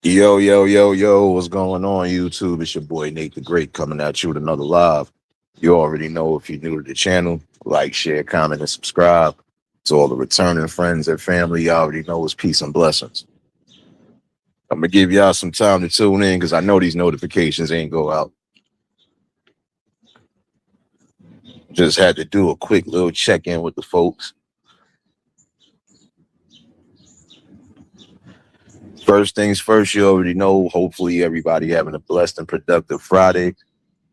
Yo, yo, yo, yo, what's going on, YouTube? It's your boy Nate the Great coming at you with another live. You already know if you're new to the channel, like, share, comment, and subscribe. To all the returning friends and family, you already know it's peace and blessings. I'm gonna give y'all some time to tune in because I know these notifications ain't go out. Just had to do a quick little check-in with the folks. First things first, you already know. Hopefully, everybody having a blessed and productive Friday.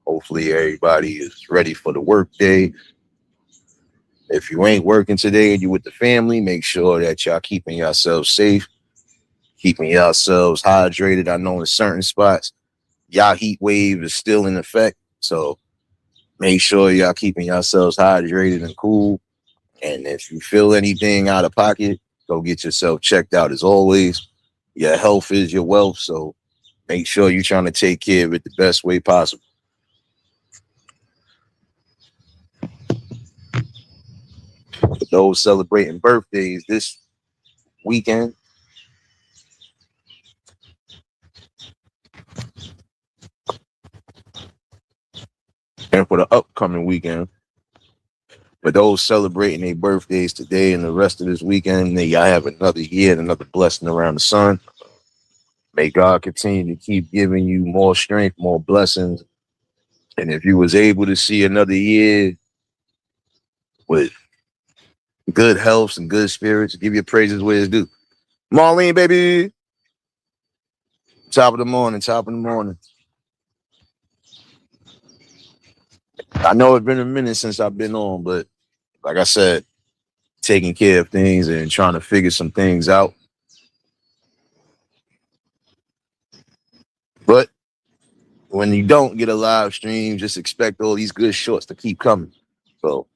Hopefully, everybody is ready for the work day. If you ain't working today and you with the family, make sure that y'all keeping yourselves safe, keeping yourselves hydrated. I know in certain spots, y'all heat wave is still in effect. So make sure y'all keeping yourselves hydrated and cool. And if you feel anything out of pocket, go get yourself checked out as always. Your health is your wealth. So make sure you're trying to take care of it the best way possible. For those celebrating birthdays this weekend, and for the upcoming weekend, for those celebrating their birthdays today and the rest of this weekend, may y'all have another year and another blessing around the sun. May God continue to keep giving you more strength, more blessings. And if you was able to see another year with good health and good spirits, give your praises where it's due. Marlene, baby. Top of the morning, top of the morning. I know it's been a minute since I've been on, but like I said, taking care of things and trying to figure some things out. But when you don't get a live stream, just expect all these good shorts to keep coming. So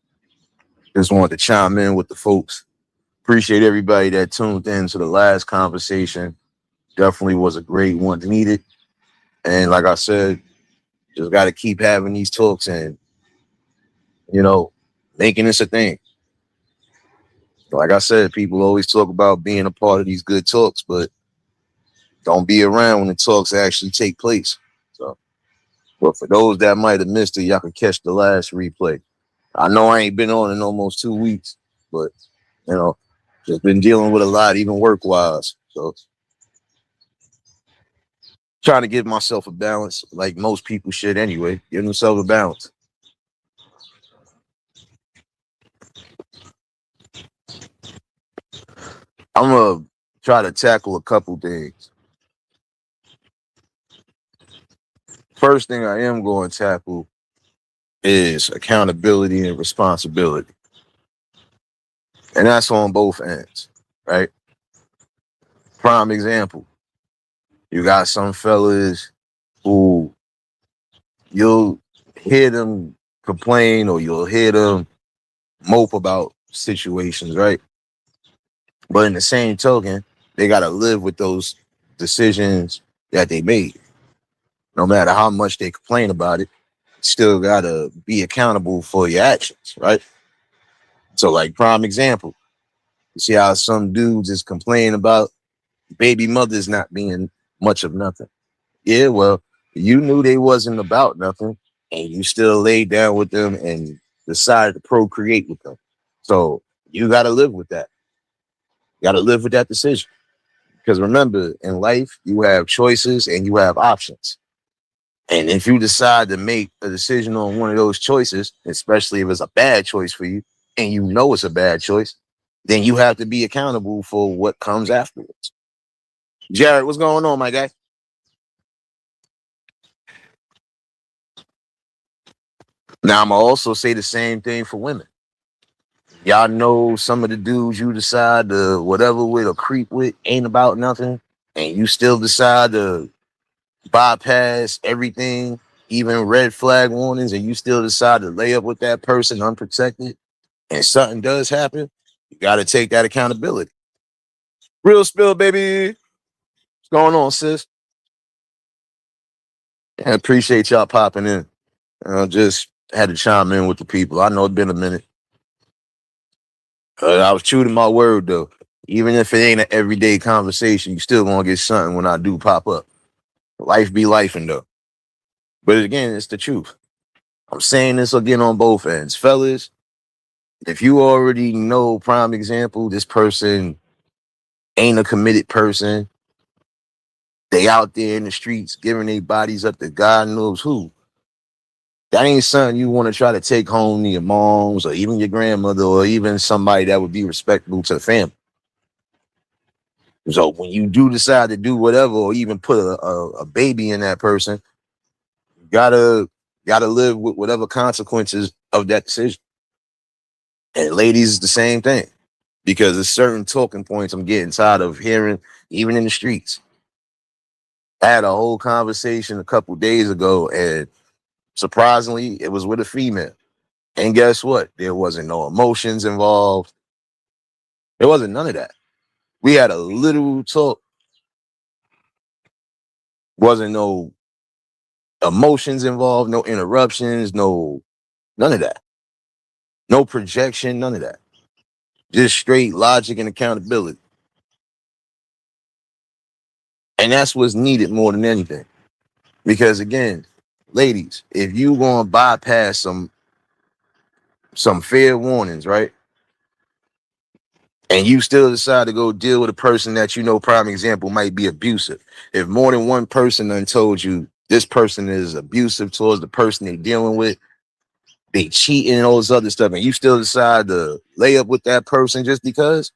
just wanted to chime in with the folks. Appreciate everybody that tuned in to the last conversation. Definitely was a great one, needed. And like I said, just got to keep having these talks and, making this a thing. Like I said, people always talk about being a part of these good talks, but don't be around when the talks actually take place. So, but for those that might have missed it, y'all can catch the last replay. I know I ain't been on in almost 2 weeks, but just been dealing with a lot, even work wise. So trying to give myself a balance, like most people should anyway. Give themselves a balance. I'm gonna try to tackle a couple things. First thing I am going to tackle is accountability and responsibility, and that's on both ends, right? Prime example: you got some fellas who you'll hear them complain or you'll hear them mope about situations, right? But in the same token, they got to live with those decisions that they made. No matter how much they complain about it, still got to be accountable for your actions, right? So, like, prime example, you see how some dudes is complaining about baby mothers not being much of nothing. Yeah, well, you knew they wasn't about nothing, and you still laid down with them and decided to procreate with them. So you got to live with that. You got to live with that decision. Because remember, in life, you have choices and you have options. And if you decide to make a decision on one of those choices, especially if it's a bad choice for you, and you know it's a bad choice, then you have to be accountable for what comes afterwards. Jared, what's going on, my guy? Now, I'm going to also say the same thing for women. Y'all know some of the dudes you decide to whatever with or creep with ain't about nothing, and you still decide to bypass everything, even red flag warnings, and you still decide to lay up with that person unprotected, and something does happen, you got to take that accountability. Real spill, baby. What's going on, sis? I appreciate y'all popping in. Just had to chime in with the people. I know it's been a minute. I was true to my word, though. Even if it ain't an everyday conversation, you still gonna get something when I do pop up. Life be life and though. But again, it's the truth. I'm saying this again on both ends. Fellas, if you already know, prime example, this person ain't a committed person, they out there in the streets giving their bodies up to God knows who. That ain't something you want to try to take home to your moms or even your grandmother or even somebody that would be respectable to the family. So when you do decide to do whatever or even put a baby in that person, you gotta live with whatever consequences of that decision. And ladies, the same thing. Because there's certain talking points I'm getting tired of hearing, even in the streets. I had a whole conversation a couple days ago, and surprisingly, it was with a female. And guess what? There wasn't no emotions involved. There wasn't none of that. We had a literal talk. Wasn't no emotions involved, no interruptions, none of that. No projection, none of that. Just straight logic and accountability. And that's what's needed more than anything. Because again, ladies, if you gonna bypass some fair warnings, right? And you still decide to go deal with a person that you know, prime example, might be abusive. If more than one person done told you this person is abusive towards the person they're dealing with, they cheating and all this other stuff, and you still decide to lay up with that person just because,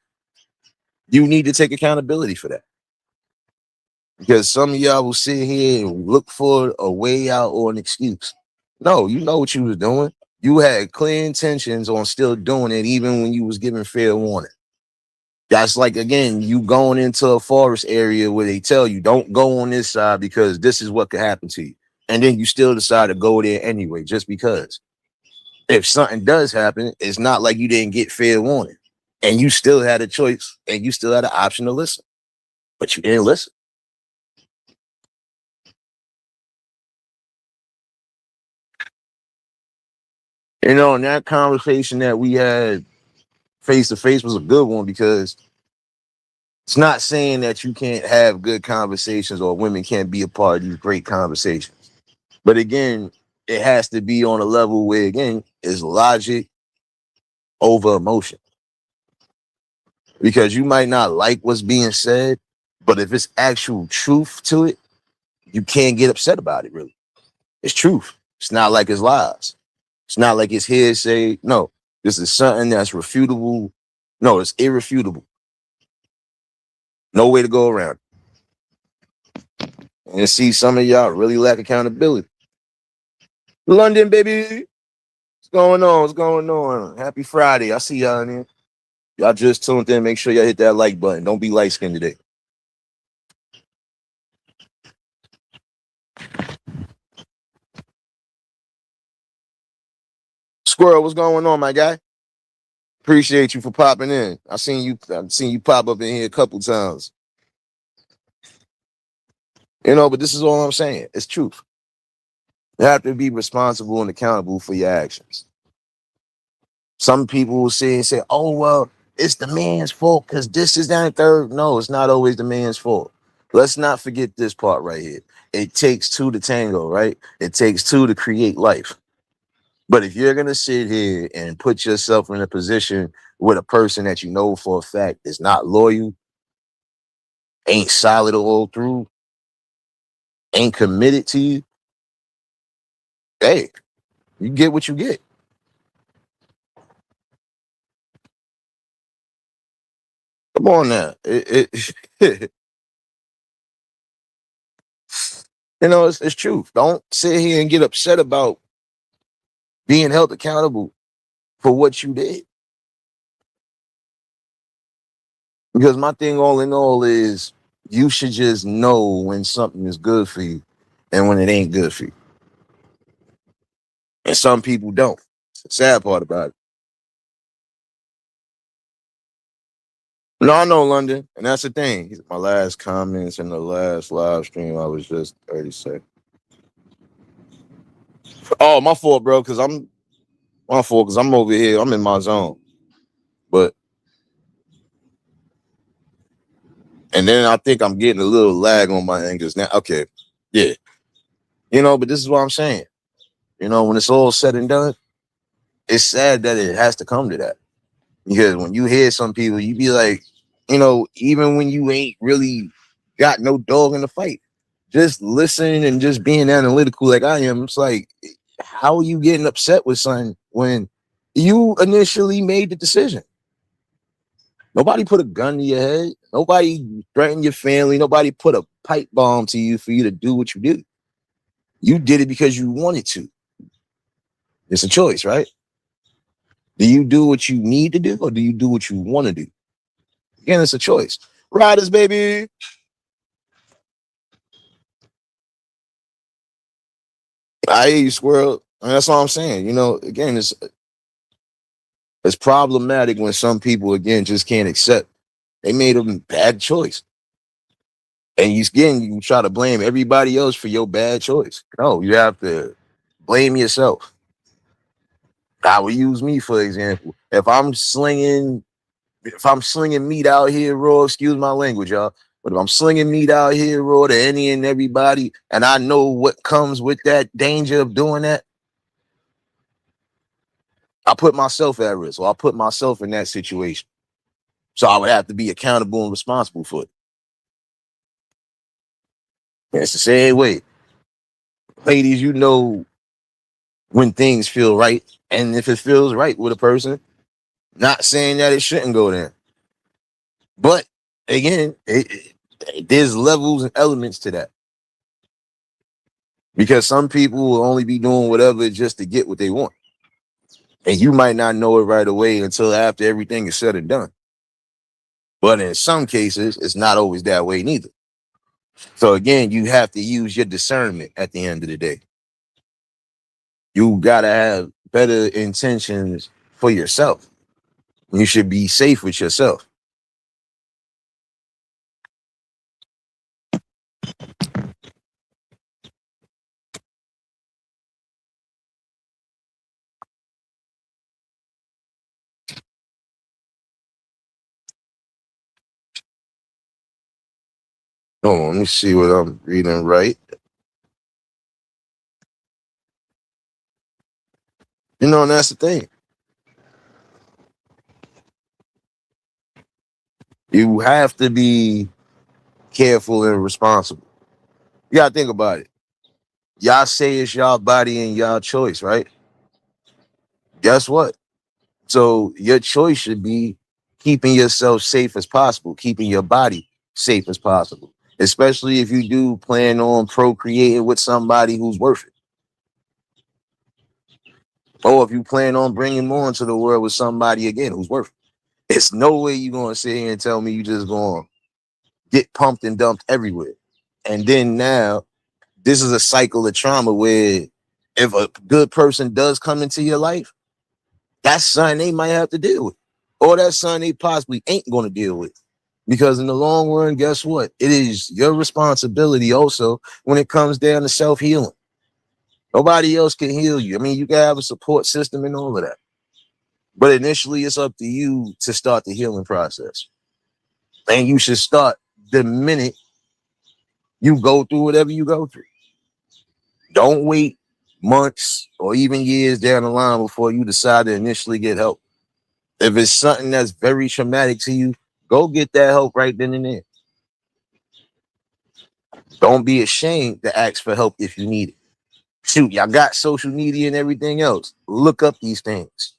you need to take accountability for that. Because some of y'all will sit here and look for a way out or an excuse. No, you know what you was doing. You had clear intentions on still doing it, even when you was given fair warning. That's like, again, you going into a forest area where they tell you don't go on this side because this is what could happen to you. And then you still decide to go there anyway, just because. If something does happen, it's not like you didn't get fair warning. And you still had a choice and you still had an option to listen. But you didn't listen. And that conversation that we had face to face was a good one, because it's not saying that you can't have good conversations or women can't be a part of these great conversations. But again, it has to be on a level where, again, is logic over emotion. Because you might not like what's being said, but if it's actual truth to it, you can't get upset about it, really. It's truth. It's not like it's lies. It's not like it's hearsay. No, this is something that's refutable. No, it's irrefutable. No way to go around it. And see, some of y'all really lack accountability. London, baby. What's going on? What's going on? Happy Friday. I see y'all in here. Y'all just tuned in. Make sure y'all hit that like button. Don't be light skinned today. Squirrel, what's going on, my guy? Appreciate you for popping in. I've seen you pop up in here a couple times. But this is all I'm saying. It's truth. You have to be responsible and accountable for your actions. Some people will say and say, oh, well, it's the man's fault because this is that and third. No, it's not always the man's fault. Let's not forget this part right here. It takes two to tango, right? It takes two to create life. But if you're going to sit here and put yourself in a position with a person that you know for a fact is not loyal, ain't solid all through, ain't committed to you, hey, you get what you get. Come on now. It's truth. Don't sit here and get upset about being held accountable for what you did. Because my thing all in all is, you should just know when something is good for you and when it ain't good for you. And some people don't. It's the sad part about it. No, I know, London. And that's the thing. My last comments in the last live stream, I was just 30 seconds. Oh, my fault, bro, because I'm over here. I'm in my zone. But And then I think I'm getting a little lag on my angles now. Okay. Yeah. But this is what I'm saying. When it's all said and done, it's sad that it has to come to that. Because when you hear some people, you be like, even when you ain't really got no dog in the fight, just listening and just being analytical like I am, it's like, how are you getting upset with something when you initially made the decision? Nobody put a gun to your head. Nobody threatened your family. Nobody put a pipe bomb to you for you to do what you did. You did it because you wanted to. It's a choice, right? Do you do what you need to do or do you do what you want to do? Again, it's a choice. Riders, baby. I hear you, Squirrel. And that's all I'm saying. Again, it's problematic when some people, again, just can't accept they made a bad choice. And you try to blame everybody else for your bad choice. No, you have to blame yourself. I would use me for example. If I'm slinging meat out here raw, excuse my language, y'all. But if I'm slinging meat out here raw to any and everybody, and I know what comes with that danger of doing that, I put myself at risk, or I put myself in that situation. So I would have to be accountable and responsible for it. And it's the same way. Ladies, when things feel right, and if it feels right with a person, not saying that it shouldn't go there. But again, there's levels and elements to that. Because some people will only be doing whatever just to get what they want. And you might not know it right away until after everything is said and done. But in some cases, it's not always that way neither. So again, you have to use your discernment at the end of the day. You gotta have better intentions for yourself. You should be safe with yourself. Hold on, let me see what I'm reading right. And that's the thing. You have to be careful and responsible. You gotta think about it. Y'all say it's y'all body and y'all choice, right? Guess what? So your choice should be keeping yourself safe as possible, keeping your body safe as possible, especially if you do plan on procreating with somebody who's worth it. Or if you plan on bringing more into the world with somebody again who's worth it. It's no way you're going to sit here and tell me you just going to get pumped and dumped everywhere. And then now, this is a cycle of trauma where if a good person does come into your life, that's something they might have to deal with. Or that's something they possibly ain't going to deal with. Because in the long run, guess what? It is your responsibility also when it comes down to self-healing. Nobody else can heal you. I mean, you can have a support system and all of that. But initially, it's up to you to start the healing process. And you should start the minute you go through whatever you go through. Don't wait months or even years down the line before you decide to initially get help. If it's something that's very traumatic to you, go get that help right then and there. Don't be ashamed to ask for help if you need it. Shoot, y'all got social media and everything else. Look up these things.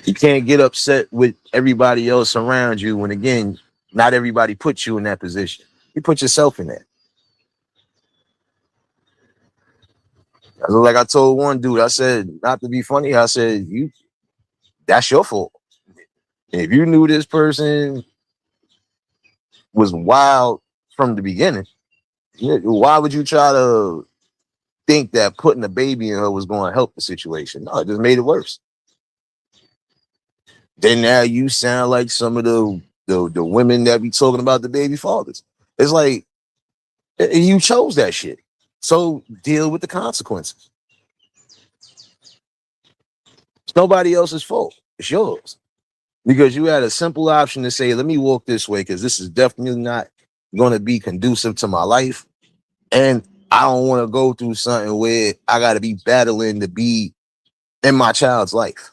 You can't get upset with everybody else around you when, again, not everybody puts you in that position. You put yourself in that. Like I told one dude, I said, not to be funny, I said, that's your fault. If you knew this person was wild from the beginning, why would you try to think that putting a baby in her was going to help the situation? No, it just made it worse. Then now you sound like some of the women that be talking about the baby fathers. It's like you chose that shit, so deal with the consequences. It's nobody else's fault. It's yours. Because you had a simple option to say, let me walk this way because this is definitely not going to be conducive to my life. And I don't want to go through something where I got to be battling to be in my child's life.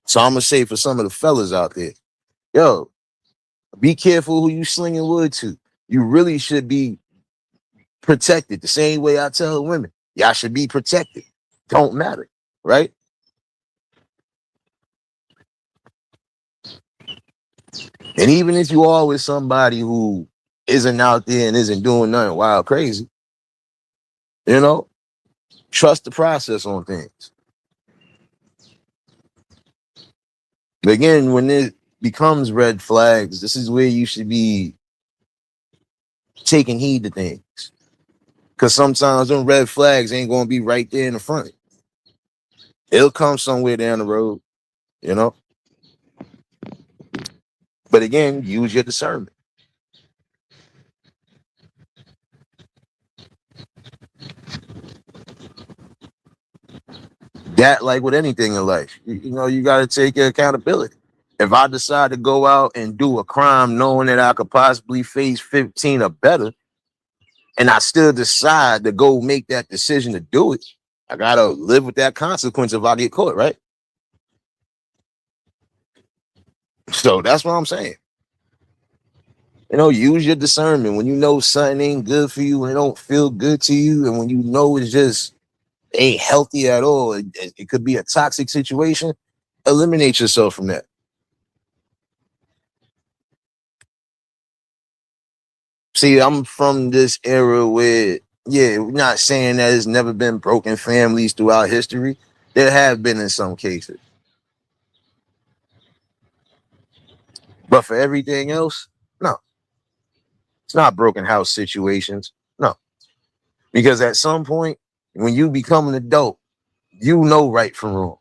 So I'm going to say for some of the fellas out there, yo, be careful who you slinging wood to. You really should be protected the same way I tell women. Y'all should be protected. Don't matter, right? And even if you are with somebody who isn't out there and isn't doing nothing wild crazy, you know, trust the process on things. But again, when it becomes red flags, this is where you should be taking heed to things. Because sometimes them red flags ain't going to be right there in the front. It'll come somewhere down the road, you know. But again, use your discernment. That, like with anything in life, you know, you got to take your accountability. If I decide to go out and do a crime knowing that I could possibly face 15 or better, and I still decide to go make that decision to do it, I got to live with that consequence if I get caught, right? So that's what I'm saying. You know, use your discernment. When you know something ain't good for you and it don't feel good to you, and when you know it's just ain't healthy at all, it could be a toxic situation, eliminate yourself from that. See, I'm from this era where, yeah, we're not saying that it's never been broken families throughout history. There have been in some cases. But for everything else, no, it's not broken house situations. No, because at some point, when you become an adult, you know right from wrong.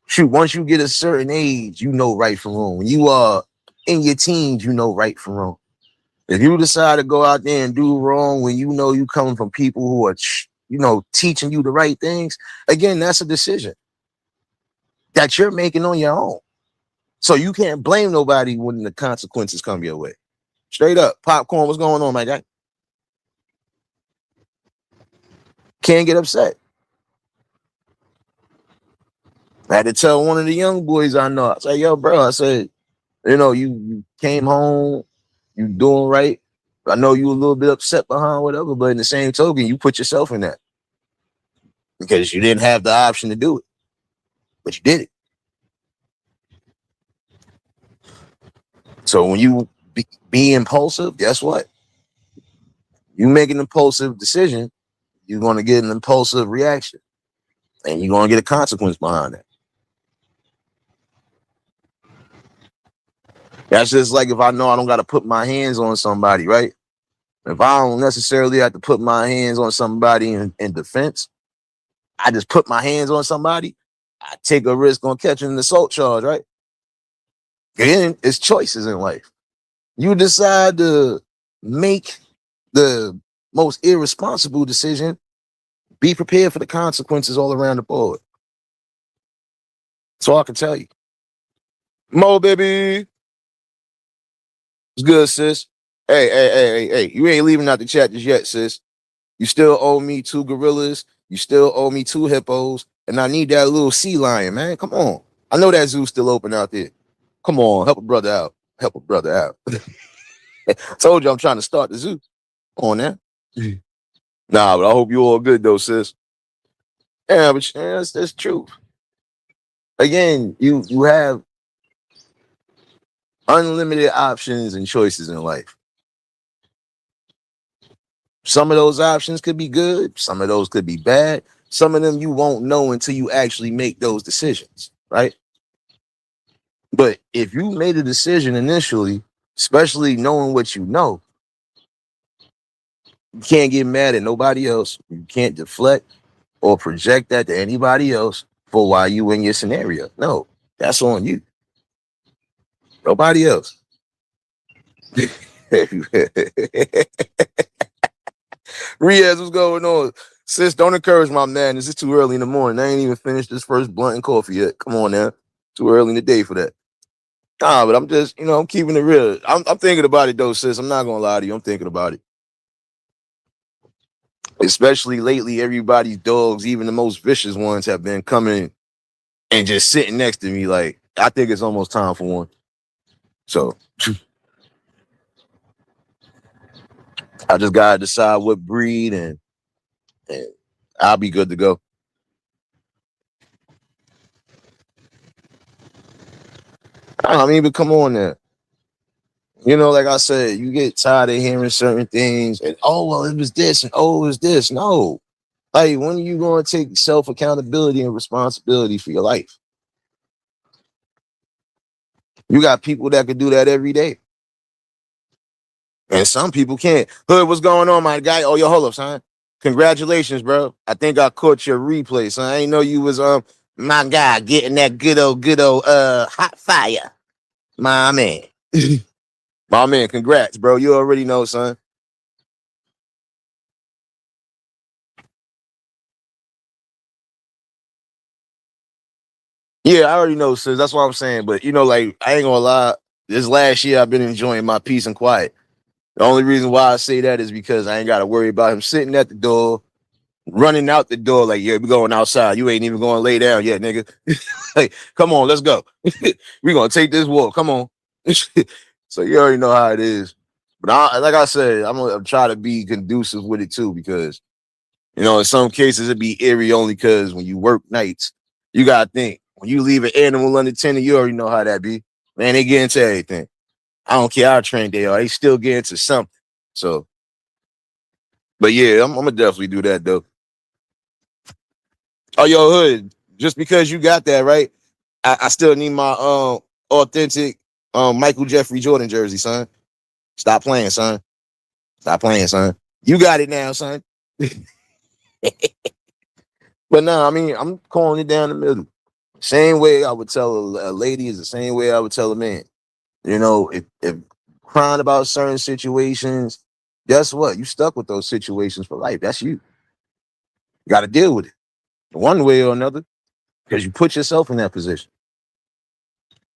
Shoot, once you get a certain age, you know right from wrong. When you are in your teens, you know right from wrong. If you decide to go out there and do wrong when you know you coming from people who are, you know, teaching you the right things, again, that's a decision that you're making on your own. So you can't blame nobody when the consequences come your way. Straight up, popcorn, what's going on, my guy? Can't get upset. I had to tell one of the young boys I know. I said, yo, bro, I said, you know, you came home, you doing right. I know you a little bit upset behind whatever, but in the same token, you put yourself in that because you didn't have the option to do it, but you did it. So when you be impulsive, guess what? You make an impulsive decision, you're going to get an impulsive reaction, and you're going to get a consequence behind that. That's just like if I know I don't got to put my hands on somebody, right? If I don't necessarily have to put my hands on somebody in defense, I just put my hands on somebody, I take a risk on catching an assault charge, right? Again, it's choices in life. You decide to make the most irresponsible decision, be prepared for the consequences all around the board. That's all I can tell you. Mo, baby. It's good, sis. Hey. You ain't leaving out the chat just yet, sis. You still owe me 2 gorillas. You still owe me 2 hippos. And I need that little sea lion, man. Come on. I know that zoo's still open out there. Come on, help a brother out. Help a brother out. Told you I'm trying to start the zoo. Come on now. Nah, but I hope you all good though, sis. Yeah, but yeah, that's true. Again, you have unlimited options and choices in life. Some of those options could be good, some of those could be bad. Some of them you won't know until you actually make those decisions, right? But if you made a decision initially, especially knowing what you know, you can't get mad at nobody else. You can't deflect or project that to anybody else for why you in your scenario. No, that's on you. Nobody else. Riaz, what's going on? Sis, don't encourage my madness. It's too early in the morning. I ain't even finished this first blunt and coffee yet. Come on now. Too early in the day for that. Nah, but I'm just, I'm keeping it real. I'm thinking about it though, sis. I'm not gonna lie to you. I'm thinking about it. Especially lately, everybody's dogs, even the most vicious ones, have been coming and just sitting next to me. Like, I think it's almost time for one. So I just gotta decide what breed and I'll be good to go. I mean, but come on there. Like I said, you get tired of hearing certain things and oh well, it was this and oh it was this. No. Like, when are you gonna take self accountability and responsibility for your life? You got people that could do that every day. And some people can't. Hood, what's going on, my guy? Oh, yo, hold up, son. Congratulations, bro. I think I caught your replay, son. I ain't know you was my guy getting that good old hot fire. My man. My man, congrats, bro. You already know, son. Yeah, I already know, sis. That's what I'm saying. But like, I ain't gonna lie. This last year I've been enjoying my peace and quiet. The only reason why I say that is because I ain't gotta worry about him sitting at the door, running out the door like, yeah, we going outside. You ain't even going to lay down yet, nigga. Like, come on, let's go. We gonna take this walk. Come on. So you already know how it is. But like I said, I'm gonna try to be conducive with it too, because in some cases it'd be eerie only because when you work nights, you gotta think when you leave an animal unattended, you already know how that be. Man, they get into everything. I don't care how trained they are, they still get into something. So, but yeah, I'm gonna definitely do that though. Oh, yo, Hood, just because you got that, right? I still need my authentic Michael Jeffrey Jordan jersey, son. Stop playing, son. Stop playing, son. You got it now, son. But no, I mean, I'm calling it down the middle. Same way I would tell a lady is the same way I would tell a man. If crying about certain situations, guess what? You stuck with those situations for life. That's you. You got to deal with it one way or another because you put yourself in that position.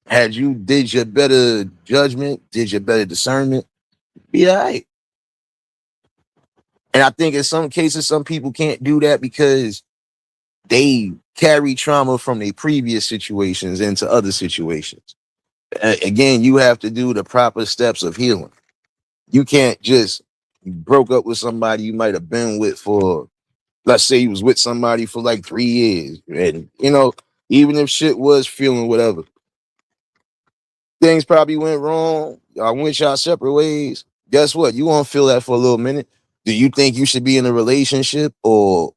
Had you did your better judgment, did your better discernment, be all right. And I think in some cases, some people can't do that because they carry trauma from their previous situations into other situations. Again, you have to do the proper steps of healing. You can't just you broke up with somebody you might have been with for, let's say you was with somebody for like 3 years. And even if shit was feeling whatever, things probably went wrong. Y'all went y'all separate ways. Guess what? You won't feel that for a little minute. Do you think you should be in a relationship or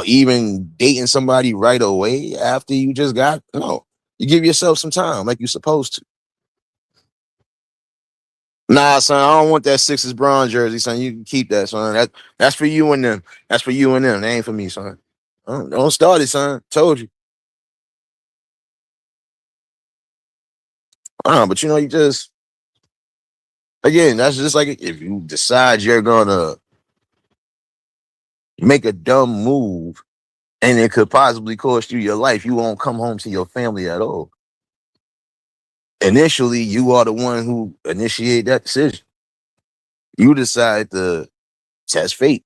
even dating somebody right away after you just got? No. You give yourself some time like you're supposed to. Nah, son, I don't want that Sixers bronze jersey, son. You can keep that, son. That's for you and them. That's for you and them. That ain't for me, son. Don't start it, son. Told you. But you just again, that's just like if you decide you're gonna make a dumb move and it could possibly cost you your life, you won't come home to your family at all. Initially, you are the one who initiate that decision. You decide to test fate,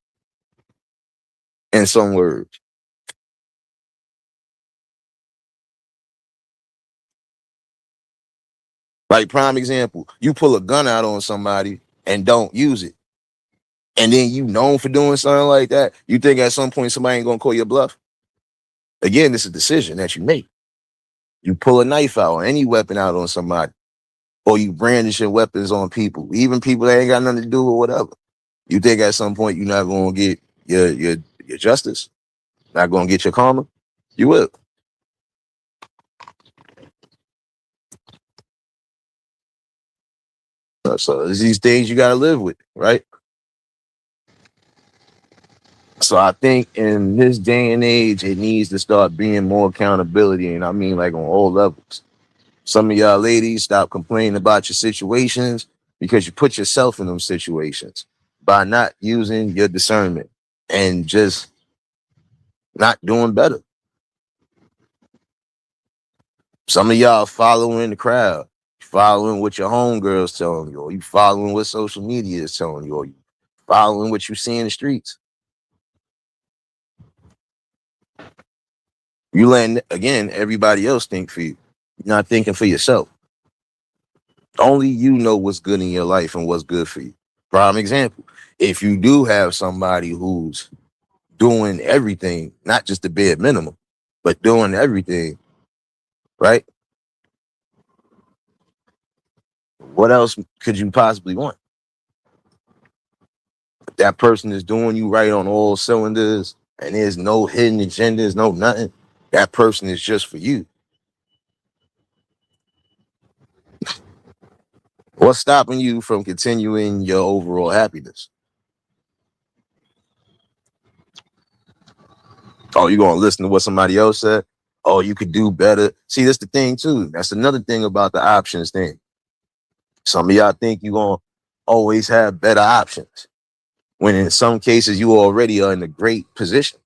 in some words. Like, prime example, you pull a gun out on somebody and don't use it. And then you known for doing something like that. You think at some point somebody ain't gonna call your bluff? Again, it's a decision that you make. You pull a knife out or any weapon out on somebody, or you brandishing weapons on people, even people that ain't got nothing to do with whatever. You think at some point you're not gonna get your justice, not gonna get your karma? You will. So it's these things you gotta live with, right? So I think in this day and age, it needs to start being more accountability, and I mean like on all levels. Some of y'all ladies stop complaining about your situations because you put yourself in those situations by not using your discernment and just not doing better. Some of y'all following the crowd, following what your homegirls telling you, or you following what social media is telling you, or you following what you see in the streets. You letting again everybody else think for you. You're not thinking for yourself. Only you know what's good in your life and what's good for you. Prime example. If you do have somebody who's doing everything, not just the bare minimum, but doing everything, right? What else could you possibly want? If that person is doing you right on all cylinders and there's no hidden agendas, no nothing, that person is just for you. What's stopping you from continuing your overall happiness? Oh, you gonna listen to what somebody else said? Oh, you could do better. See, that's the thing too. That's another thing about the options thing. Some of y'all think you're gonna always have better options, when in some cases you already are in a great position.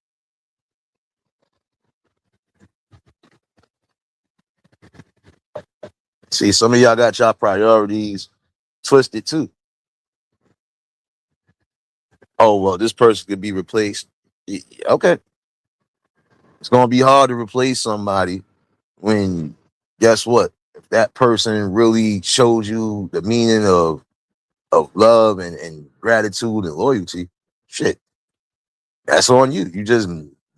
See, some of y'all got y'all priorities twisted too. Oh, well, this person could be replaced. Okay, it's gonna be hard to replace somebody when, guess what? If that person really showed you the meaning of love and gratitude and loyalty, shit, that's on you. You just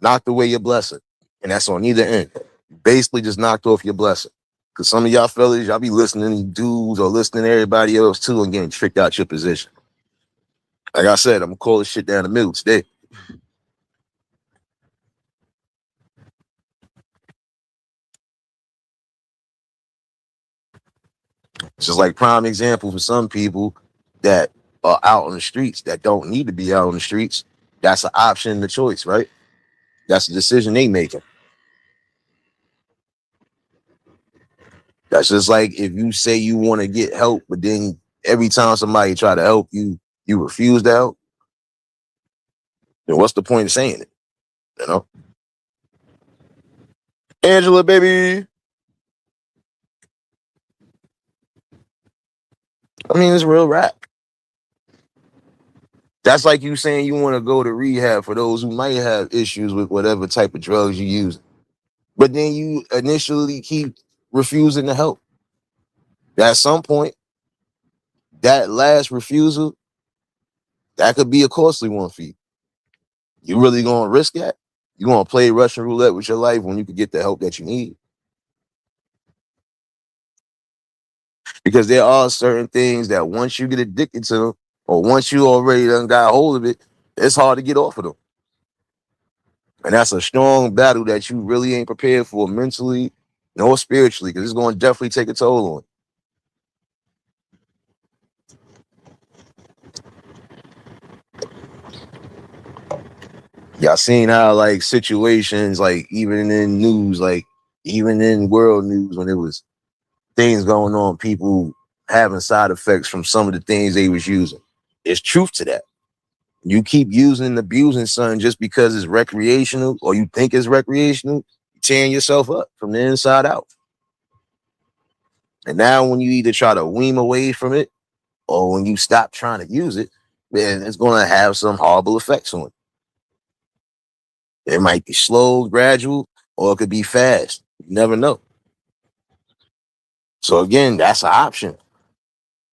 knocked away your blessing. And that's on either end. You basically just knocked off your blessing. Because some of y'all fellas, y'all be listening to dudes or listening to everybody else too and getting tricked out your position. Like I said, I'm gonna call this shit down the middle today. It's just like prime example for some people that are out on the streets that don't need to be out on the streets. That's an option and a choice, right? That's a decision they making. That's just like if you say you want to get help, but then every time somebody try to help you, you refuse to help. Then what's the point of saying it? You know, Angela, baby. I mean, it's real rap. That's like you saying you want to go to rehab for those who might have issues with whatever type of drugs you use, but then you initially keep refusing to help. At some point, that last refusal, that could be a costly one for you. You really gonna risk that? You gonna play Russian roulette with your life when you could get the help that you need? Because there are certain things that once you get addicted to them, or once you already done got a hold of it, it's hard to get off of them. And that's a strong battle that you really ain't prepared for mentally nor spiritually, because it's going to definitely take a toll on you. Y'all seen how like situations, like even in news, like even in world news, when it was things going on, people having side effects from some of the things they was using. There's truth to that. You keep using and abusing something just because it's recreational or you think it's recreational, you're tearing yourself up from the inside out. And now when you either try to wean away from it or when you stop trying to use it, then it's going to have some horrible effects on it. It might be slow, gradual, or it could be fast. You never know. So again, that's an option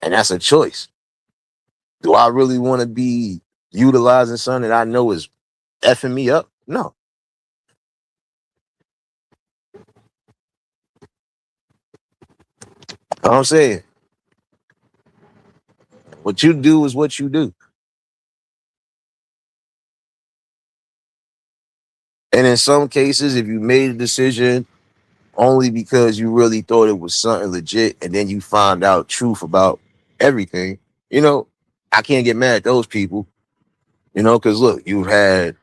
and that's a choice. Do I really want to be utilizing something that I know is effing me up? No. I'm saying what you do is what you do. And in some cases, if you made a decision only because you really thought it was something legit and then you find out truth about everything, you know, I can't get mad at those people, because look, you've had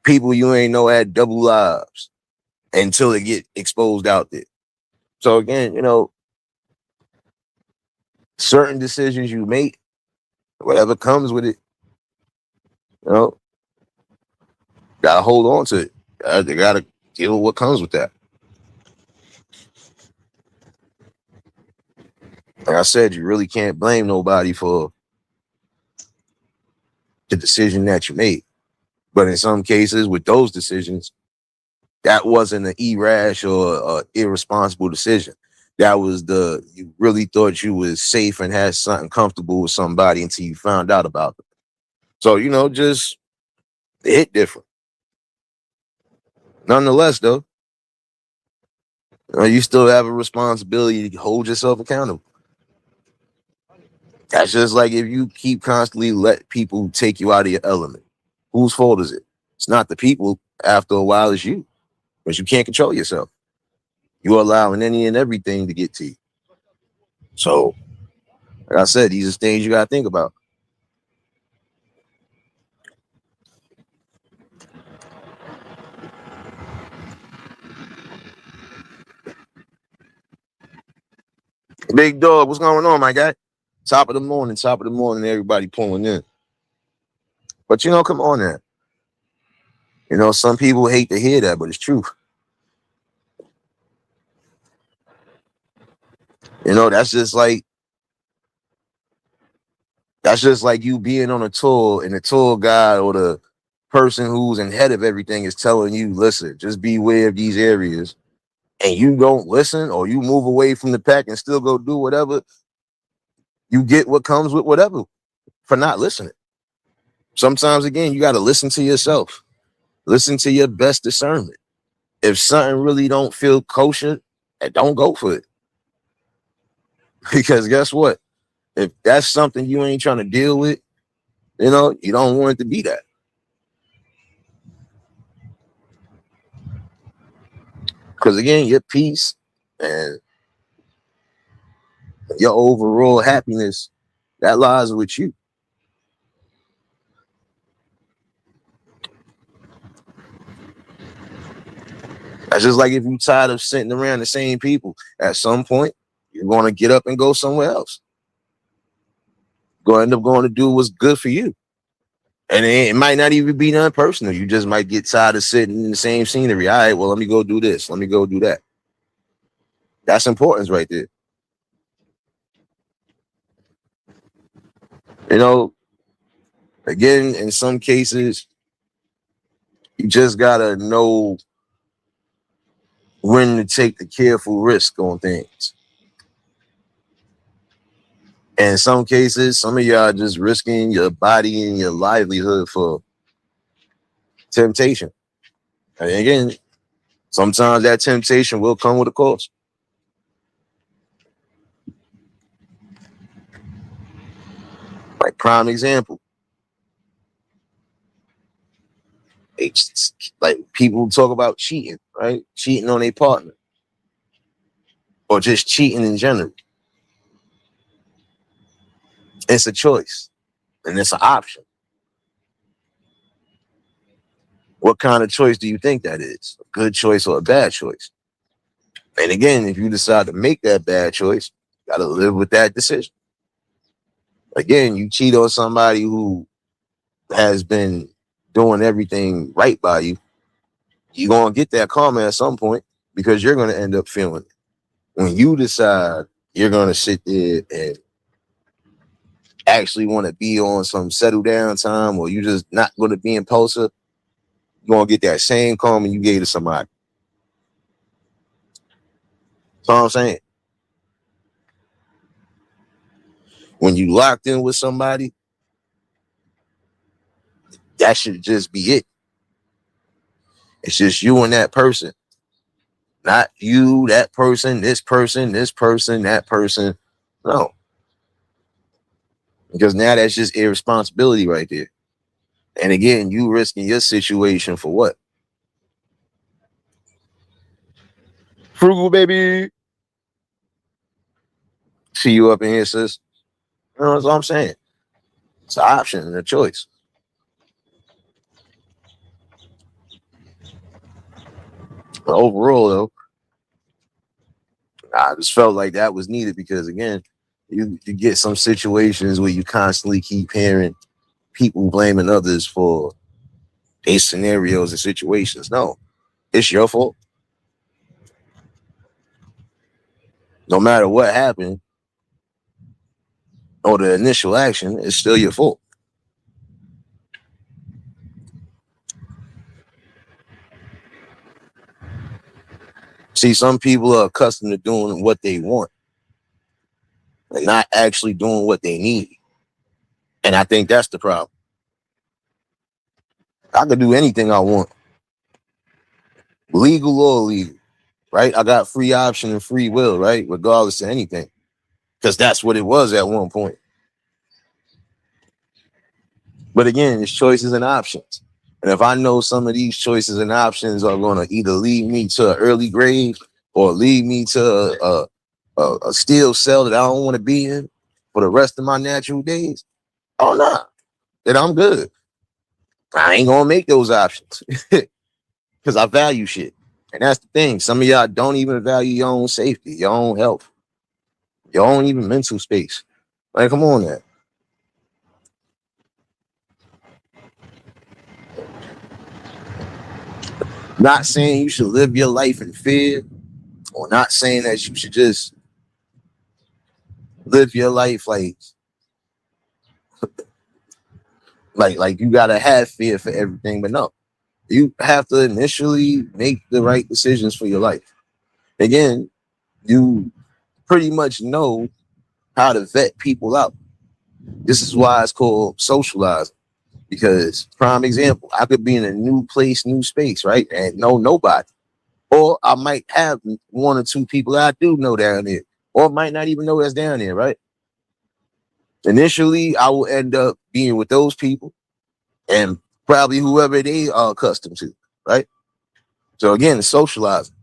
people you ain't know had double lives until it get exposed out there. So again, certain decisions you make, whatever comes with it, you know, gotta hold on to it. They gotta deal with what comes with that. Like I said, you really can't blame nobody for the decision that you made. But in some cases, with those decisions, that wasn't an irrash or irresponsible decision. That was you really thought you was safe and had something comfortable with somebody until you found out about them. So, just it hit different. Nonetheless, though, you still have a responsibility to hold yourself accountable. That's just like if you keep constantly let people take you out of your element. Whose fault is it? It's not the people. After a while, it's you. But you can't control yourself. You're allowing any and everything to get to you. So, like I said, these are things you got to think about. Big dog, what's going on, my guy? Top of the morning, everybody pulling in. But come on now. Some people hate to hear that, but it's true. That's just like you being on a tour and the tour guide or the person who's in head of everything is telling you, listen, just be aware of these areas, and you don't listen or you move away from the pack and still go do whatever, you get what comes with whatever for not listening. Sometimes, again, you got to listen to yourself. Listen to your best discernment. If something really don't feel kosher, don't go for it. Because guess what? If that's something you ain't trying to deal with, you don't want it to be that. Because again, your peace and your overall happiness, that lies with you. That's just like if you're tired of sitting around the same people, at some point, you're going to get up and go somewhere else. Going to end up going to do what's good for you. And it might not even be nothing personal. You just might get tired of sitting in the same scenery. All right, well, let me go do this. Let me go do that. That's importance right there. You know, again, in some cases, you just got to know when to take the careful risk on things. And in some cases, some of y'all are just risking your body and your livelihood for temptation. And again, sometimes that temptation will come with a cost. Like prime example, it's like people talk about cheating, right? Cheating on a partner or just cheating in general. It's a choice and it's an option. What kind of choice do you think that is? A good choice or a bad choice? And again, if you decide to make that bad choice, you got to live with that decision. Again, you cheat on somebody who has been doing everything right by you, you're going to get that karma at some point because you're going to end up feeling it. When you decide you're going to sit there and actually want to be on some settle down time, or you just not going to be impulsive, you're going to get that same karma you gave to somebody. That's all I'm saying. When you locked in with somebody, that should just be it. It's just you and that person. Not you, that person, this person, this person, that person. No. Because now that's just irresponsibility right there. And again, you risking your situation for what? Frugal, baby. See you up in here, sis. That's what I'm saying. It's an option and a choice. But overall, though, I just felt like that was needed because, again, you get some situations where you constantly keep hearing people blaming others for their scenarios and situations. No, it's your fault. No matter what happened, or the initial action, it's still your fault. See, some people are accustomed to doing what they want and not actually doing what they need. And I think that's the problem. I could do anything I want, legal or illegal, right? I got free option and free will, right? Regardless of anything, because that's what it was at one point. But again, it's choices and options. And if I know some of these choices and options are going to either lead me to an early grave or lead me to a steel cell that I don't want to be in for the rest of my natural days, oh no, then I'm good. I ain't gonna make those options because I value shit. And that's the thing. Some of y'all don't even value your own safety, your own health, your own even mental space. Like, come on, man. Not saying you should live your life in fear, or not saying that you should just live your life like you gotta have fear for everything. But no, you have to initially make the right decisions for your life. Again, you pretty much know how to vet people out. This is why it's called socializing. Because prime example, I could be in a new place, new space, right? And know nobody. Or I might have one or two people that I do know down there. Or might not even know that's down there, right? Initially, I will end up being with those people and probably whoever they are accustomed to, right? So again, it's socializing.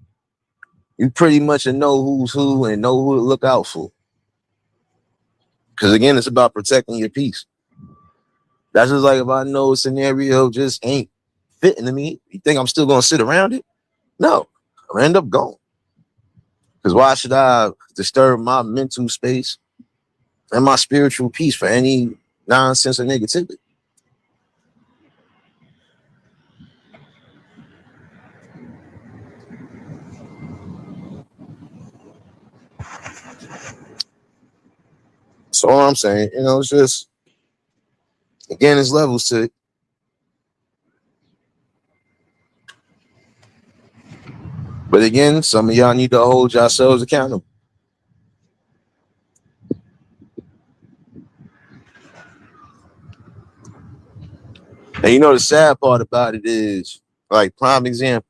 You pretty much know who's who and know who to look out for. Because again, it's about protecting your peace. That's just like if I know a scenario just ain't fitting to me, you think I'm still gonna sit around it? No, I'll end up going. Because why should I disturb my mental space and my spiritual peace for any nonsense or negativity? So all I'm saying, it's just again, it's levels to it. But again, some of y'all need to hold yourselves accountable. And the sad part about it is, like prime example,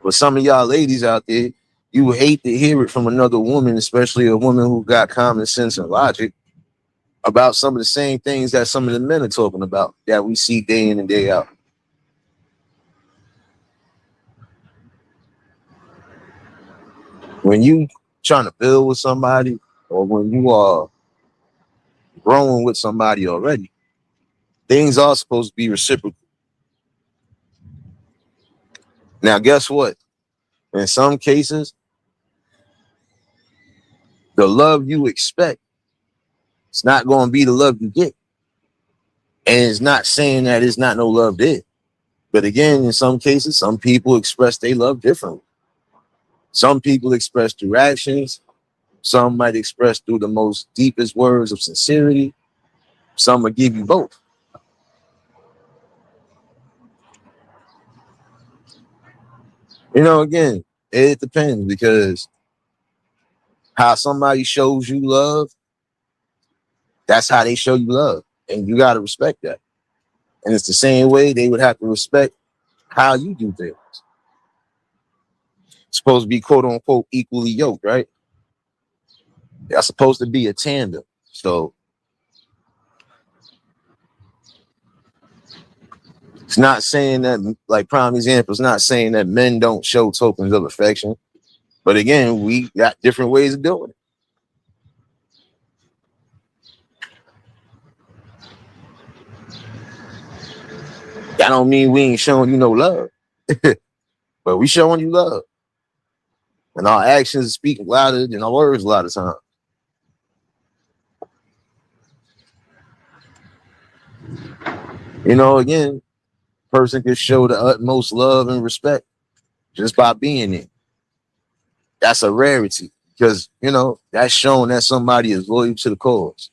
for some of y'all ladies out there, you would hate to hear it from another woman, especially a woman who got common sense and logic about some of the same things that some of the men are talking about that we see day in and day out. When you trying to build with somebody or when you are growing with somebody already, things are supposed to be reciprocal. Now, guess what? In some cases, the love you expect, it's not going to be the love you get. And it's not saying that it's not no love there. But again, in some cases, some people express they love differently. Some people express through actions. Some might express through the most deepest words of sincerity. Some will give you both. Again, it depends because how somebody shows you love, that's how they show you love. And you got to respect that. And it's the same way they would have to respect how you do things. It's supposed to be quote unquote equally yoked, right? That's supposed to be a tandem. So it's not saying that, like prime example, it's not saying that men don't show tokens of affection. But again, we got different ways of doing it. That don't mean we ain't showing you no love. But we showing you love. And our actions speak louder than our words a lot of times. Again, person can show the utmost love and respect just by being there. That's a rarity because, that's showing that somebody is loyal to the cause.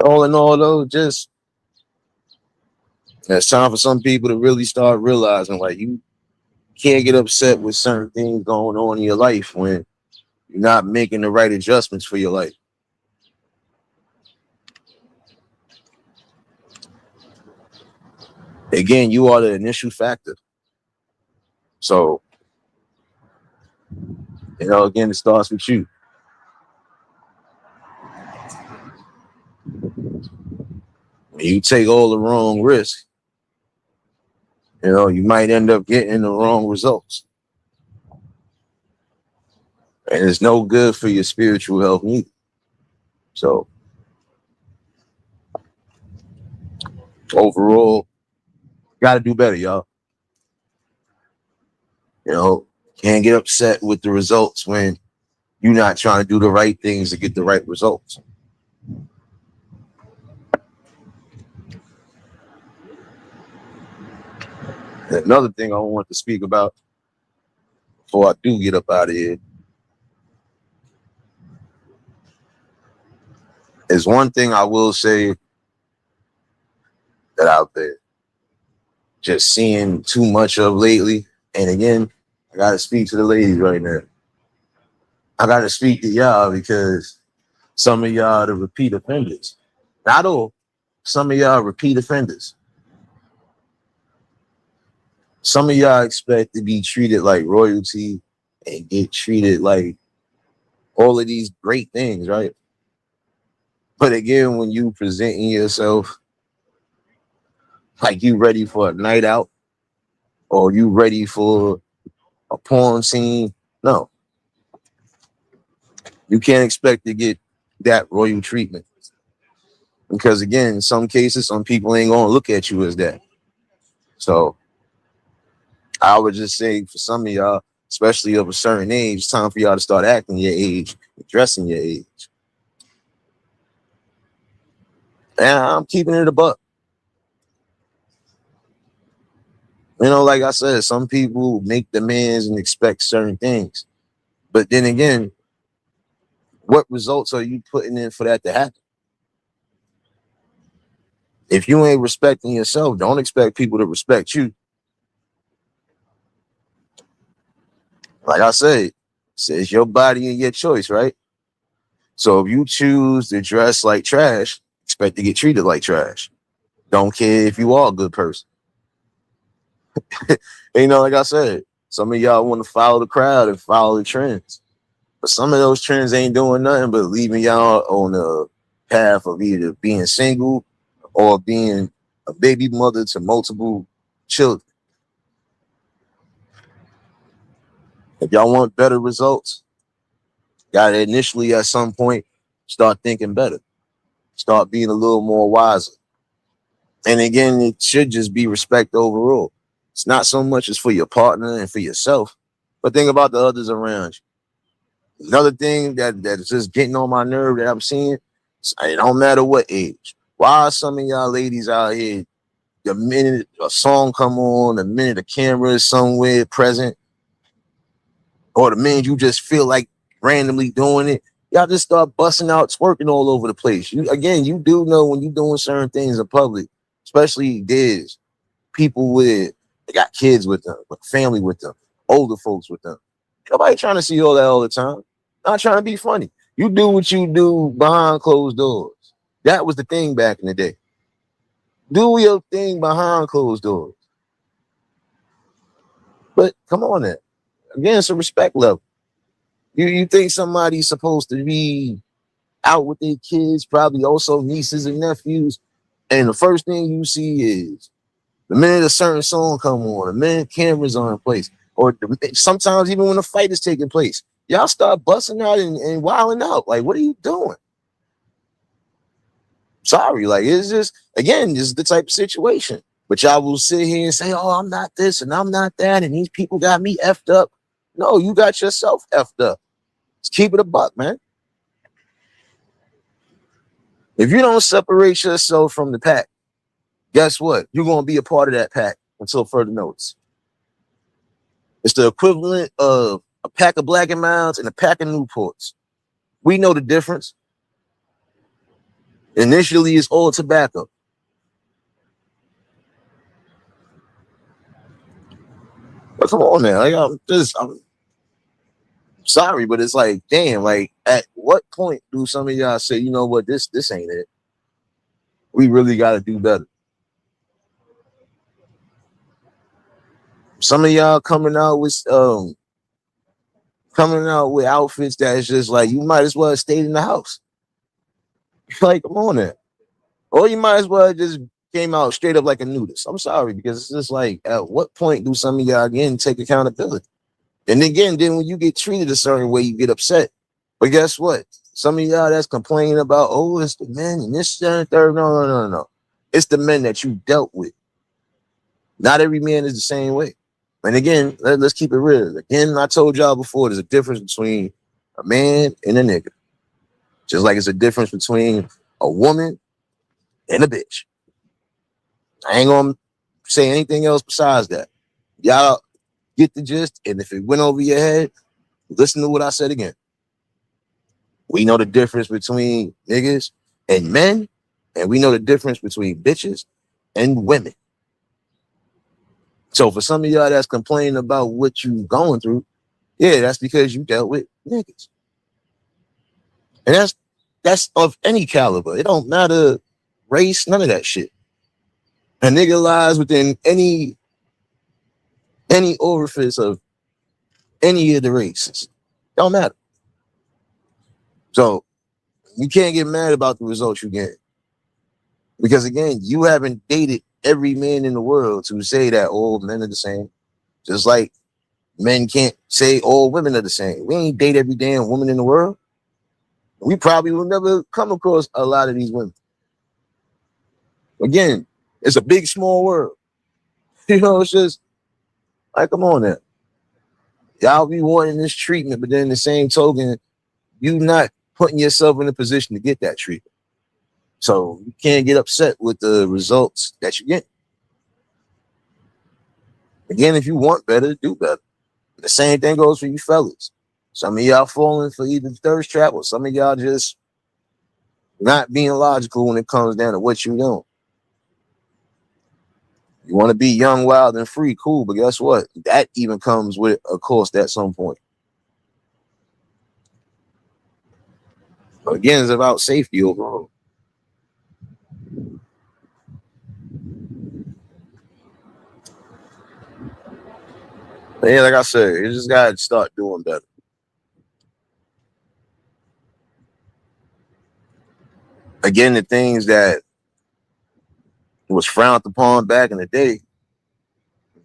All in all, though, just it's time for some people to really start realizing, like, you can't get upset with certain things going on in your life when you're not making the right adjustments for your life. Again, you are the initial factor. So, again, it starts with you. When you take all the wrong risks, you might end up getting the wrong results. And it's no good for your spiritual health neither. So, overall, got to do better, y'all. Can't get upset with the results when you're not trying to do the right things to get the right results. And another thing I want to speak about before I do get up out of here is one thing I will say that I've been just seeing too much of lately. And again, I got to speak to the ladies right now. I got to speak to y'all because some of y'all are the repeat offenders. Not all. Some of y'all are repeat offenders. Some of y'all expect to be treated like royalty and get treated like all of these great things, right? But again, when you presenting yourself like you ready for a night out or you ready for a porn scene, no. You can't expect to get that royal treatment. Because again, in some cases, some people ain't gonna look at you as that. So I would just say for some of y'all, especially of a certain age, it's time for y'all to start acting your age, dressing your age. And I'm keeping it a buck. Like I said, some people make demands and expect certain things. But then again, what results are you putting in for that to happen? If you ain't respecting yourself, don't expect people to respect you. Like I said, it's your body and your choice, right? So if you choose to dress like trash, expect to get treated like trash. Don't care if you are a good person. Like I said, some of y'all want to follow the crowd and follow the trends. But some of those trends ain't doing nothing but leaving y'all on the path of either being single or being a baby mother to multiple children. If y'all want better results, gotta initially at some point start thinking better. Start being a little more wiser. And again, it should just be respect overall. It's not so much as for your partner and for yourself, but think about the others around you. Another thing that's just getting on my nerve that I'm seeing, it don't matter what age. Why are some of y'all ladies out here, the minute a song come on, the minute a camera is somewhere present, or the minute you just feel like randomly doing it, y'all just start busting out twerking all over the place. You do know when you're doing certain things in public, especially there's people they got kids with them, with family with them, older folks with them. Nobody trying to see all that all the time. Not trying to be funny. You do what you do behind closed doors. That was the thing back in the day. Do your thing behind closed doors. But come on then. Again, it's a respect level. You think somebody's supposed to be out with their kids, probably also nieces and nephews, and the first thing you see is the minute a certain song come on, the minute cameras are in place, or sometimes even when a fight is taking place, y'all start busting out and wilding out. Like, what are you doing? Sorry, like it's just again, this is the type of situation. But y'all will sit here and say, "Oh, I'm not this and I'm not that," and these people got me effed up. No, you got yourself effed up. Let's keep it a buck, man. If you don't separate yourself from the pack, guess what? You're gonna be a part of that pack until further notice. It's the equivalent of a pack of Black and Milds and a pack of Newports. We know the difference. Initially, it's all tobacco. But come on, man. Like, I'm sorry, but it's like, damn. Like, at what point do some of y'all say, you know what, this ain't it? We really got to do better. Some of y'all coming out with outfits that is just like you might as well have stayed in the house. Like, come on, there. Or you might as well just came out straight up like a nudist. I'm sorry, because it's just like, at what point do some of y'all again take accountability? And again, then when you get treated a certain way, you get upset. But guess what? Some of y'all that's complaining about, oh, it's the men and this, that, and third. No, no, no, no. It's the men that you dealt with. Not every man is the same way. And again, let's keep it real. Again, I told y'all before, there's a difference between a man and a nigga. Just like it's a difference between a woman and a bitch. I ain't gonna say anything else besides that. Y'all get the gist, and if it went over your head, listen to what I said again. We know the difference between niggas and men, and we know the difference between bitches and women. So for some of y'all that's complaining about what you going through, yeah, that's because you dealt with niggas. And that's of any caliber. It don't matter race, none of that shit. A nigga lies within any orifice of any of the races. Don't matter. So you can't get mad about the results you get. Because again, you haven't dated every man in the world to say that all men are the same. Just like men can't say all women are the same. We ain't date every damn woman in the world. We probably will never come across a lot of these women. Again, it's a big, small world. You know, it's just like, come on now. Y'all be wanting this treatment, but then the same token, you not putting yourself in a position to get that treatment. So you can't get upset with the results that you get. Again, if you want better, do better. The same thing goes for you fellas. Some of y'all falling for either thirst trap, or some of y'all just not being logical when it comes down to what you doing. You want to be young, wild, and free, cool, but guess what? That even comes with a cost at some point. But again, it's about safety overall. But yeah, like I said, you just gotta start doing better. Again, the things that was frowned upon back in the day,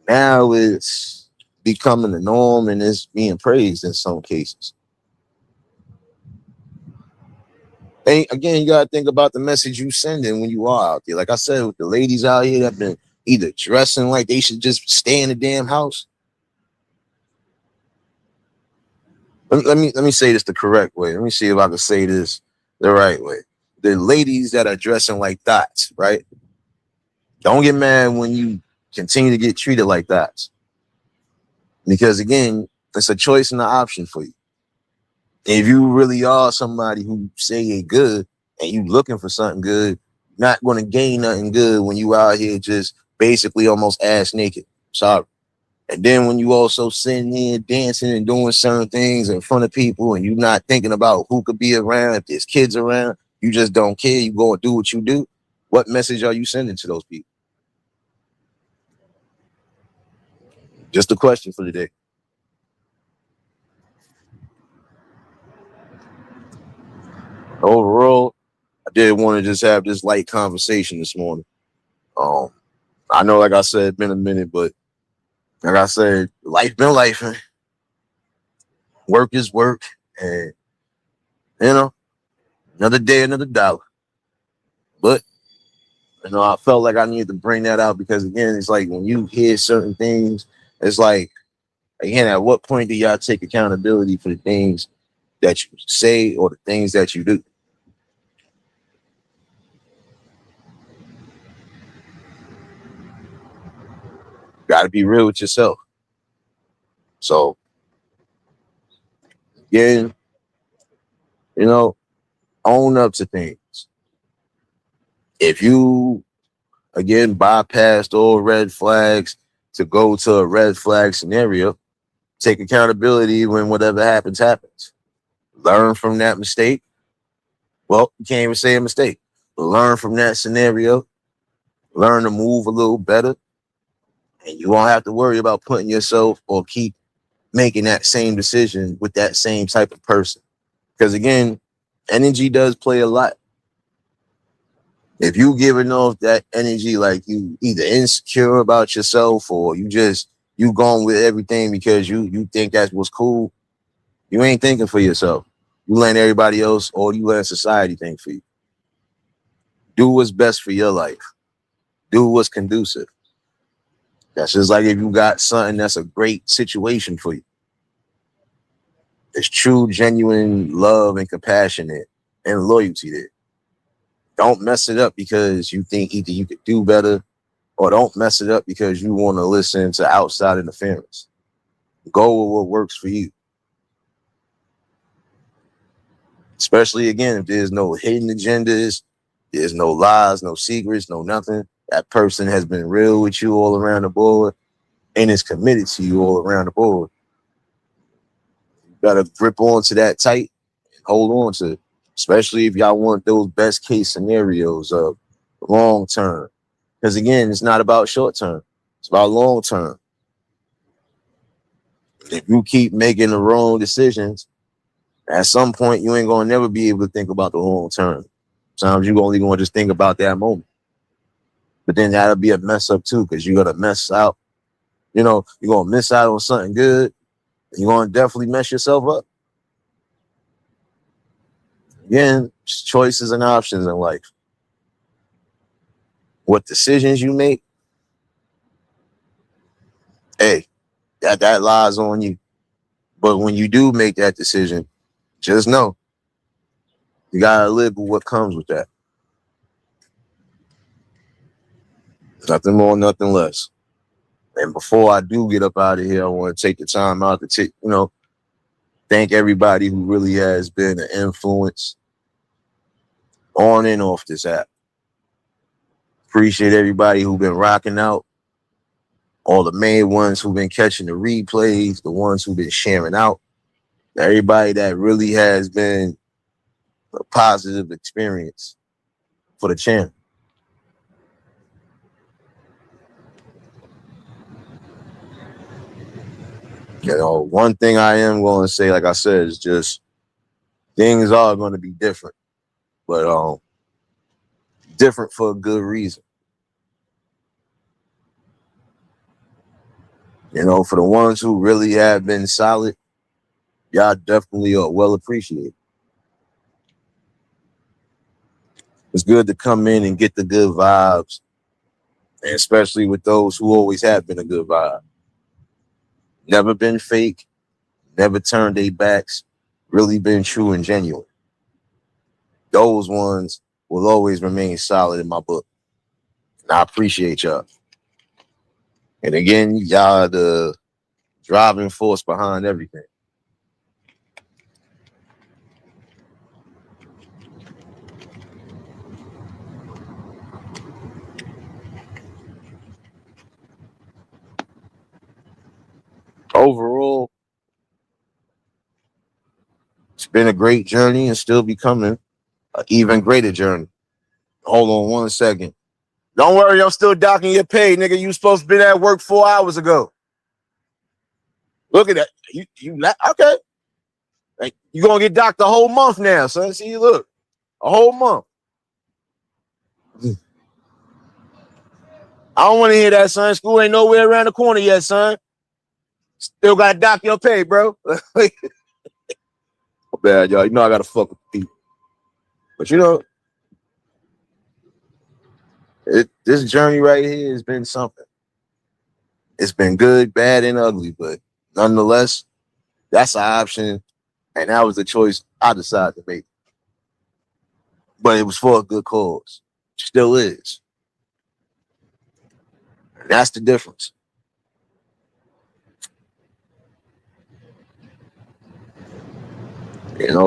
now it's becoming the norm and it's being praised in some cases. And again, you gotta think about the message you sending when you are out there. Like I said, with the ladies out here that have been either dressing like they should just stay in the damn house. Let me say this the correct way. Let me see if I can say this the right way. The ladies that are dressing like thoughts, right? Don't get mad when you continue to get treated like thoughts. Because again, it's a choice and an option for you. If you really are somebody who say you're good and you looking for something good, not going to gain nothing good when you out here just basically almost ass naked. Sorry. And then when you also sitting here dancing and doing certain things in front of people and you not thinking about who could be around, if there's kids around, you just don't care. You go and do what you do. What message are you sending to those people? Just a question for today. Overall, I did want to just have this light conversation this morning. Um, I know, like I said, it's been a minute, but like I said, life been life. Work is work, and you know, another day, another dollar. But I felt like I needed to bring that out because again, it's like when you hear certain things, it's like again, at what point do y'all take accountability for the things that you say or the things that you do? Got to be real with yourself. So again, you know, own up to things. If you, again, bypassed all red flags to go to a red flag scenario, take accountability when whatever happens, happens. Learn from that mistake. Well, you can't even say a mistake. Learn from that scenario. Learn to move a little better. And you won't have to worry about putting yourself or keep making that same decision with that same type of person. Because again, energy does play a lot. If you giving off that energy like you either insecure about yourself or you going with everything because you think that's what's cool, you ain't thinking for yourself. You letting everybody else or you letting society think for you. Do what's best for your life. Do what's conducive. That's just like if you got something that's a great situation for you. There's true, genuine love and compassion there and loyalty there. Don't mess it up because you think either you could do better or don't mess it up because you want to listen to outside interference. Go with what works for you. Especially again, if there's no hidden agendas, there's no lies, no secrets, no nothing. That person has been real with you all around the board and is committed to you all around the board. You gotta grip onto that tight and hold on to it. Especially if y'all want those best case scenarios of long term. Because again, it's not about short term, it's about long term. If you keep making the wrong decisions, at some point you ain't gonna never be able to think about the long term. Sometimes you only gonna just think about that moment. But then that'll be a mess up too, because you're gonna mess out. You're gonna miss out on something good. You're gonna definitely mess yourself up. Again, choices and options in life. What decisions you make, hey, that lies on you. But when you do make that decision, just know you gotta live with what comes with that. Nothing more, nothing less. And before I do get up out of here, I want to take the time out to thank everybody who really has been an influence on and off this app. Appreciate everybody who's been rocking out, all the main ones who've been catching the replays, the ones who've been sharing out, everybody that really has been a positive experience for the channel. One thing I am going to say, like I said, is just things are going to be different, but different for a good reason. For the ones who really have been solid, y'all definitely are well appreciated. It's good to come in and get the good vibes, and especially with those who always have been a good vibe. Never been fake, never turned their backs, really been true and genuine. Those ones will always remain solid in my book. And I appreciate y'all. And again, y'all are the driving force behind everything. Overall, it's been a great journey and still becoming an even greater journey. Hold on one second. Don't worry, I'm still docking your pay, nigga. You supposed to be at work 4 hours ago. Look at that. Okay. Like, you gonna get docked a whole month now, son. See, look, a whole month. I don't want to hear that, son. School ain't nowhere around the corner yet, son. Still gotta dock your pay, bro. Bad, y'all. I gotta fuck with people. But this journey right here has been something. It's been good, bad, and ugly, but nonetheless, that's an option, and that was the choice I decided to make. But it was for a good cause. Still is. And that's the difference.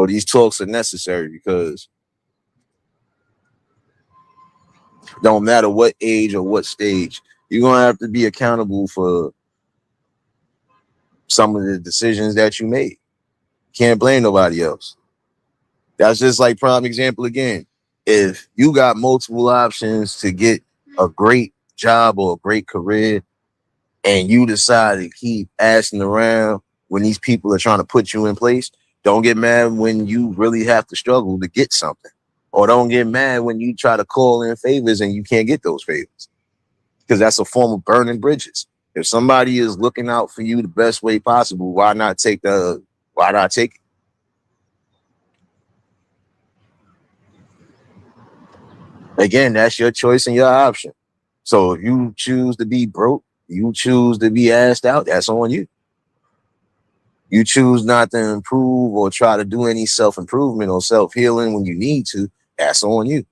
These talks are necessary because Don't matter what age or what stage, you're gonna have to be accountable for some of the decisions that you made. Can't blame nobody else. That's just like prime example again. If you got multiple options to get a great job or a great career, and you decide to keep asking around when these people are trying to put you in place, don't get mad when you really have to struggle to get something. Or don't get mad when you try to call in favors and you can't get those favors. Because that's a form of burning bridges. If somebody is looking out for you the best way possible, why not take it? Again, that's your choice and your option. So if you choose to be broke, you choose to be asked out, that's on you. You choose not to improve or try to do any self-improvement or self-healing when you need to, that's on you.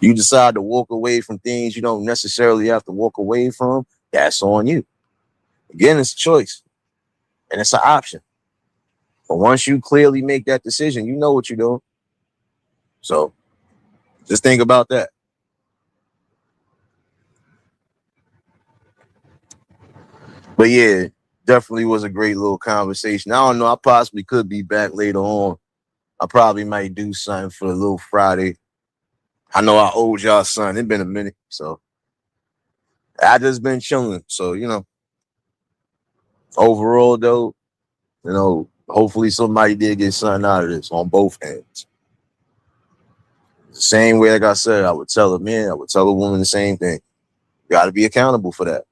You decide to walk away from things you don't necessarily have to walk away from, that's on you. Again, it's a choice and it's an option. But once you clearly make that decision, you know what you're doing. So just think about that. But yeah, definitely was a great little conversation. I don't know. I possibly could be back later on. I probably might do something for a little Friday. I know I owed y'all son. It's been a minute. So I just been chilling. So, overall though, hopefully somebody did get something out of this on both ends. The same way, like I said, I would tell a man, I would tell a woman the same thing. You got to be accountable for that.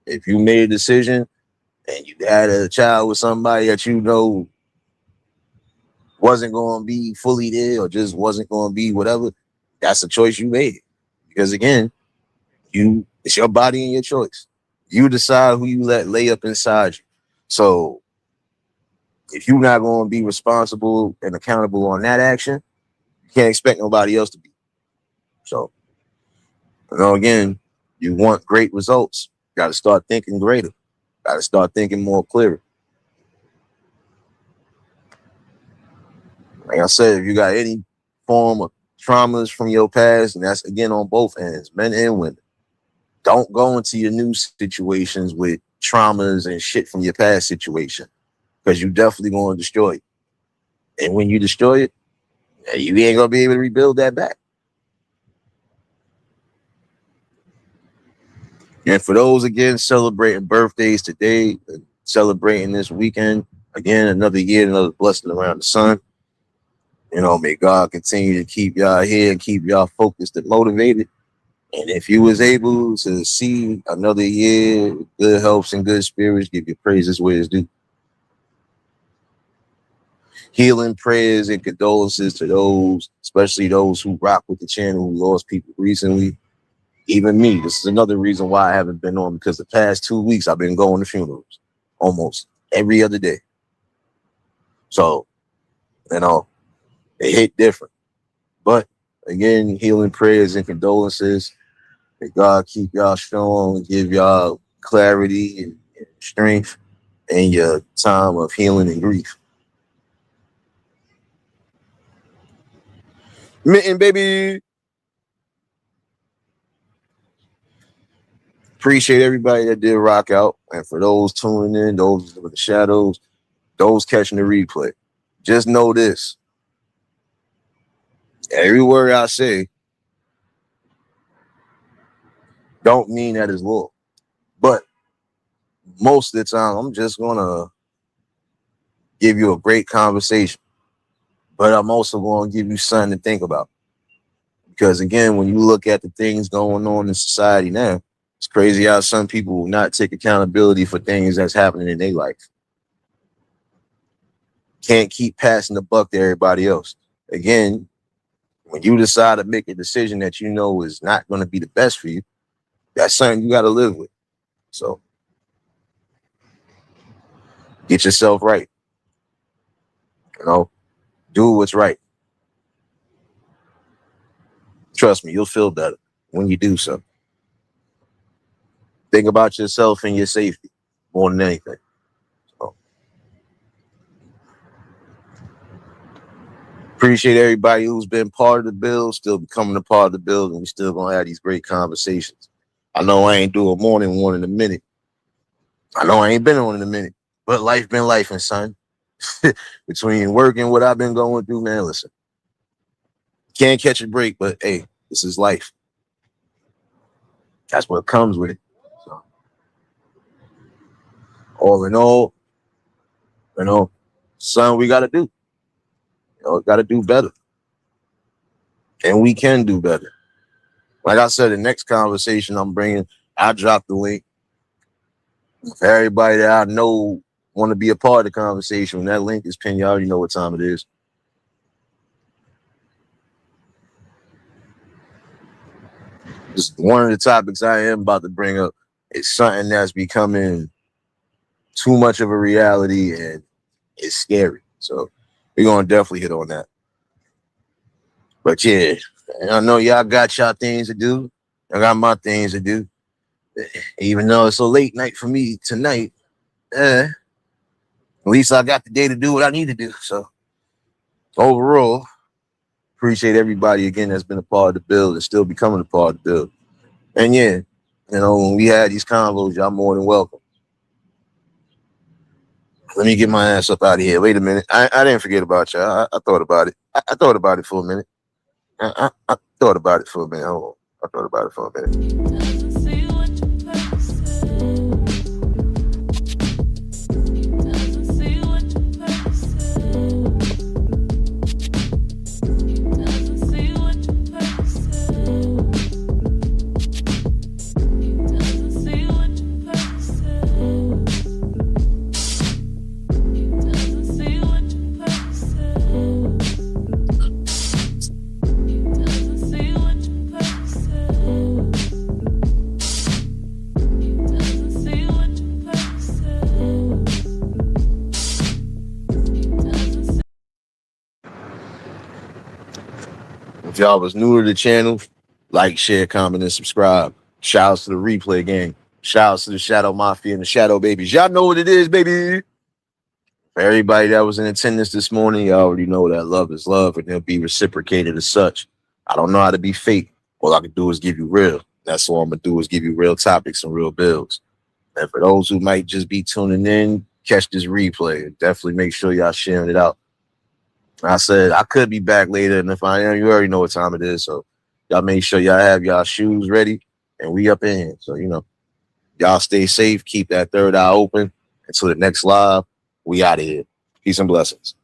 If you made a decision and you had a child with somebody that you know wasn't going to be fully there or just wasn't going to be whatever, that's a choice you made. Because again, it's your body and your choice. You decide who you let lay up inside you. So if you're not going to be responsible and accountable on that action, you can't expect nobody else to be. So, again, you want great results. Got to start thinking greater. Got to start thinking more clearer. Like I said, if you got any form of traumas from your past, and that's again on both ends, men and women, don't go into your new situations with traumas and shit from your past situation because you definitely going to destroy it. And when you destroy it, you ain't going to be able to rebuild that back. And for those, again, celebrating birthdays today, celebrating this weekend, again, another year, another blessing around the sun. May God continue to keep y'all here and keep y'all focused and motivated. And if you was able to see another year with good helps and good spirits, give your praises where it's due. Healing prayers and condolences to those, especially those who rock with the channel, who lost people recently. Even me, this is another reason why I haven't been on, because the past 2 weeks I've been going to funerals almost every other day. So, it hit different. But again, healing prayers and condolences. May God keep y'all strong and give y'all clarity and strength in your time of healing and grief. Mitten, baby. Appreciate everybody that did rock out. And for those tuning in, those with the shadows, those catching the replay, just know this. Every word I say don't mean that is law. But most of the time, I'm just going to give you a great conversation. But I'm also going to give you something to think about. Because again, when you look at the things going on in society now, it's crazy how some people will not take accountability for things that's happening in their life. Can't keep passing the buck to everybody else. Again, when you decide to make a decision that you know is not going to be the best for you, that's something you got to live with. So get yourself right. Do what's right. Trust me, you'll feel better when you do so. Think about yourself and your safety more than anything. So, Appreciate everybody who's been part of the build, still becoming a part of the build, and we still gonna have these great conversations. I know I ain't do a morning one in a minute. I know I ain't been on in a minute, but life been life, and son. Between work and what I've been going through, man, listen, can't catch a break, but hey, this is life. That's what comes with it. So, all in all, son, we gotta do. Gotta do better, and we can do better. Like I said, the next conversation I'm bringing, I drop the link for everybody that I know want to be a part of the conversation. When that link is pinned, you already know what time it is. Just one of the topics I am about to bring up is something that's becoming too much of a reality, and it's scary. So we're gonna definitely hit on that. But yeah, I know y'all got y'all things to do. I got my things to do. Even though it's a late night for me tonight, at least I got the day to do what I need to do. So overall, appreciate everybody again that's been a part of the build and still becoming a part of the build. And yeah, when we had these convos, y'all more than welcome. Let me get my ass up out of here. Wait a minute. I didn't forget about y'all. I thought about it. I thought about it for a minute. I thought about it for a minute. Hold on. I thought about it for a minute. If y'all was new to the channel, like, share, comment, and subscribe. Shouts to the replay gang. Shouts to the Shadow Mafia and the Shadow Babies. Y'all know what it is, baby. For everybody that was in attendance this morning, y'all already know that love is love, and they'll be reciprocated as such. I don't know how to be fake. All I can do is give you real. That's all I'm going to do is give you real topics and real builds. And for those who might just be tuning in, catch this replay. Definitely make sure y'all sharing it out. I said I could be back later, and if I am, you already know what time it is. So y'all make sure y'all have y'all shoes ready, and we up in here. So y'all stay safe, keep that third eye open. Until the next live, we out of here. Peace and blessings.